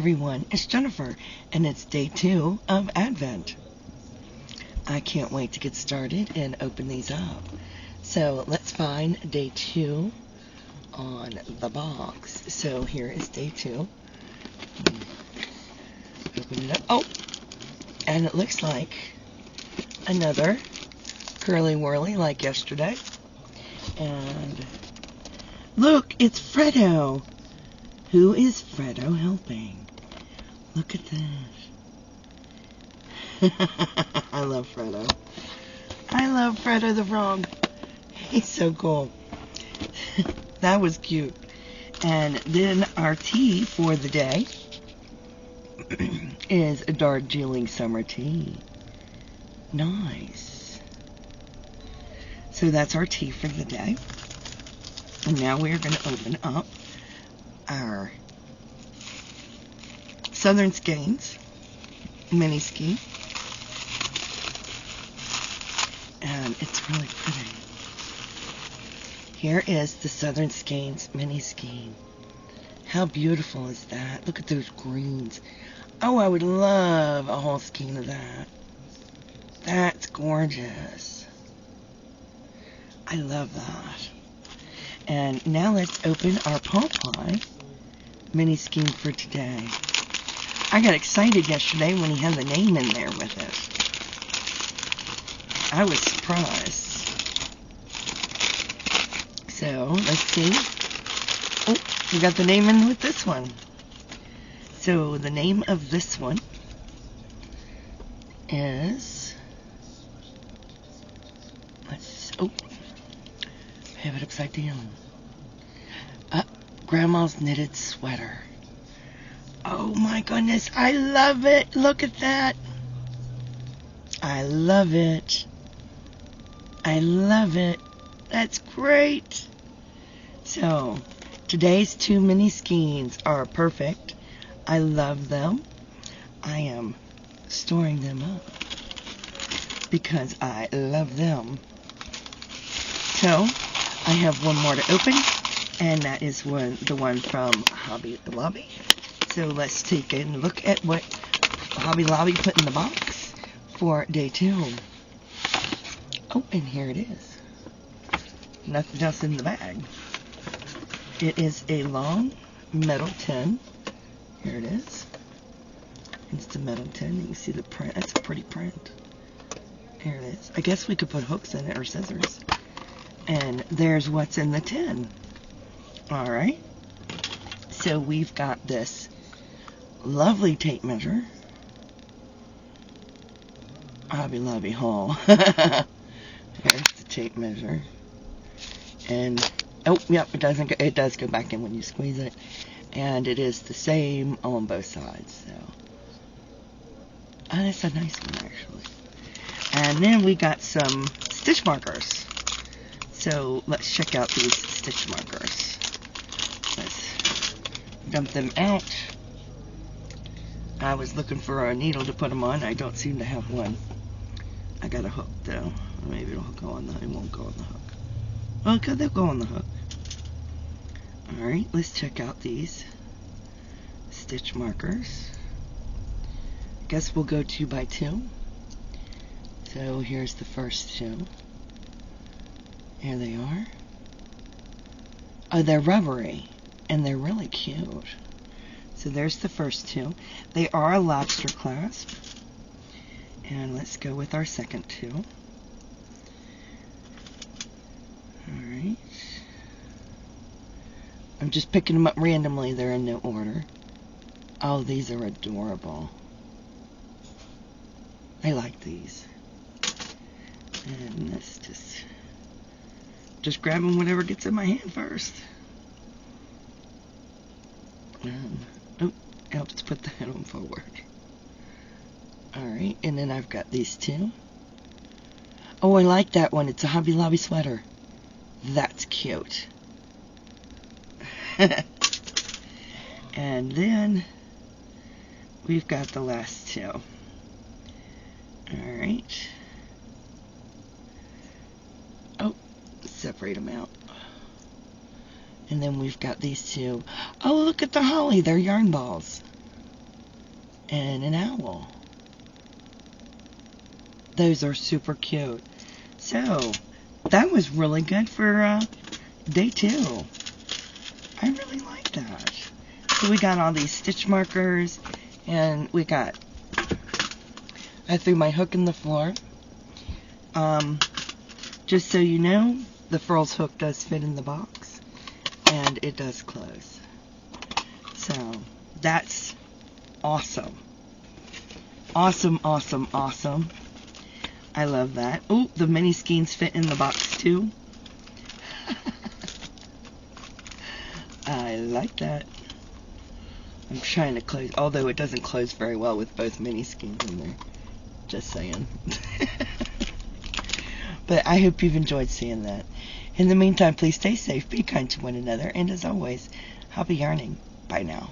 everyone, it's Jennifer, and it's day 2 of Advent. I can't wait to get started and open these up. So let's find day 2 on the box. So here is day 2. Open it up. Oh, and it looks like another curly whirly like yesterday. And look, it's Freddo. Who is Freddo helping? Look at that. I love Freddo. I love Freddo the frog. He's so cool. That was cute. And then our tea for the day is a Darjeeling summer tea. Nice. So that's our tea for the day. And now we are going to open up our Southern Skeins mini skein, and it's really pretty. Here is the Southern Skeins mini skein. How beautiful is that? Look at those greens. Oh, I would love a whole skein of that. That's gorgeous. I love that. And now let's open our Paw Ply mini skein for today. I got excited yesterday when he had the name in there with it. I was surprised. So, let's see. Oh, we got the name in with this one. So, the name of this one is... I have it upside down. Grandma's Knitted Sweater. Oh my goodness, I love it. Look at that. I love it. I love it. That's great. So, today's 2 mini skeins are perfect. I love them. I am storing them up because I love them. So, I have one more to open, and that is the one from Hobby Lobby. So let's take a look at what Hobby Lobby put in the box for day 2. Oh, and here it is. Nothing else in the bag. It is a long metal tin. Here it is. It's the metal tin. You can see the print. That's a pretty print. Here it is. I guess we could put hooks in it or scissors. And there's what's in the tin. Alright. So we've got this lovely tape measure. Hobby Lobby haul. Here's the tape measure. And, oh, yep, it does go back in when you squeeze it. And it is the same on both sides. So, that's a nice one, actually. And then we got some stitch markers. So let's check out these stitch markers. Let's dump them out. I was looking for a needle to put them on. I don't seem to have one. I got a hook though. Maybe it'll go on it won't go on the hook. Well, they'll go on the hook. Alright, let's check out these stitch markers. Guess we'll go 2 by 2. So here's the first 2. Here they are. Oh, they're rubbery, and they're really cute. So there's the first 2. They are a lobster clasp. And let's go with our second 2. Alright. I'm just picking them up randomly. They're in no order. Oh, these are adorable. I like these. And let's just grabbing whatever gets in my hand first. Oh, helps to put the head on forward. Alright, and then I've got these 2. Oh, I like that one. It's a Hobby Lobby sweater. That's cute. And then we've got the last 2. Alright. Oh, separate them out. And then we've got these 2. Oh, look at the holly. They're yarn balls. and an owl. Those are super cute. So, that was really good for day 2. I really like that. So we got all these stitch markers, and I threw my hook in the floor. Just so you know, the Furls hook does fit in the box, and it does close. So, that's awesome. Awesome, awesome, awesome. I love that. Oh, the mini skeins fit in the box too. I like that. I'm trying to close, although it doesn't close very well with both mini skeins in there. Just saying. But I hope you've enjoyed seeing that. In the meantime, please stay safe, be kind to one another, and as always, happy yarning. Bye now.